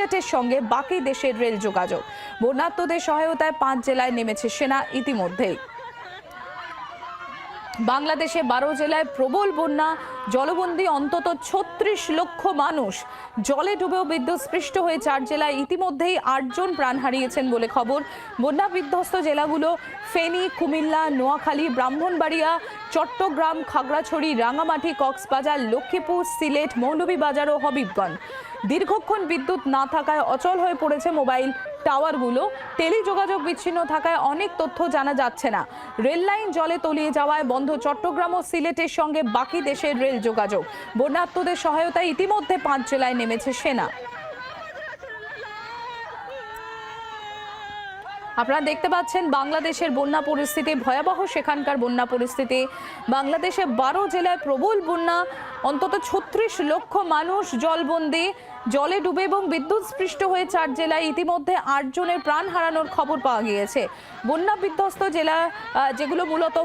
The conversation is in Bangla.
সিলেটের সঙ্গে বাকি দেশের রেল যোগাযোগ। বন্যার্তদের সহায়তায় 5 জেলায় নেমেছে সেনা ইতিমধ্যেই। বাংলাদেশে 12 জেলায় প্রবল বন্যা, জলবন্দী অন্তত 36 লক্ষ মানুষ। জলে ডুবেও বিদ্যুৎস্পৃষ্ট হয়ে 4 জেলায় ইতিমধ্যেই 8 জন প্রাণ হারিয়েছেন বলে খবর। বন্যা বিধ্বস্ত জেলাগুলো ফেনী, কুমিল্লা, নোয়াখালী, ব্রাহ্মণবাড়িয়া, চট্টগ্রাম, খাগড়াছড়ি, রাঙামাটি, কক্সবাজার, লক্ষ্মীপুর, সিলেট, মৌলভীবাজার ও হবিগঞ্জ। দীর্ঘক্ষণ বিদ্যুৎ না থাকায় অচল হয়ে পড়েছে মোবাইল টাওয়ারগুলো। টেলিযোগাযোগ বিচ্ছিন্ন থাকায় অনেক তথ্য জানা যাচ্ছে না। রেল লাইন জলে তলিয়ে যাওয়ায় বন্ধ চট্টগ্রাম ও সিলেটের সঙ্গে বাকি দেশের রেল যোগাযোগ। বন্যার্তদের সহায়তায় ইতিমধ্যে 5 জেলায় নেমেছে সেনা। আপনারা দেখতে পাচ্ছেন বাংলাদেশের বন্যা পরিস্থিতি ভয়াবহ। সেখানকার বন্যা পরিস্থিতি, বাংলাদেশে 12 জেলায় প্রবল বন্যা, অন্তত 36 লক্ষ মানুষ জলবন্দী, জলে ডুবে এবং বিদ্যুৎস্পৃষ্ট হয়ে 4 জেলায় ইতিমধ্যে 8 জনের প্রাণ হারানোর খবর পাওয়া গিয়েছে। বন্যা বিধ্বস্ত জেলা যেগুলো মূলত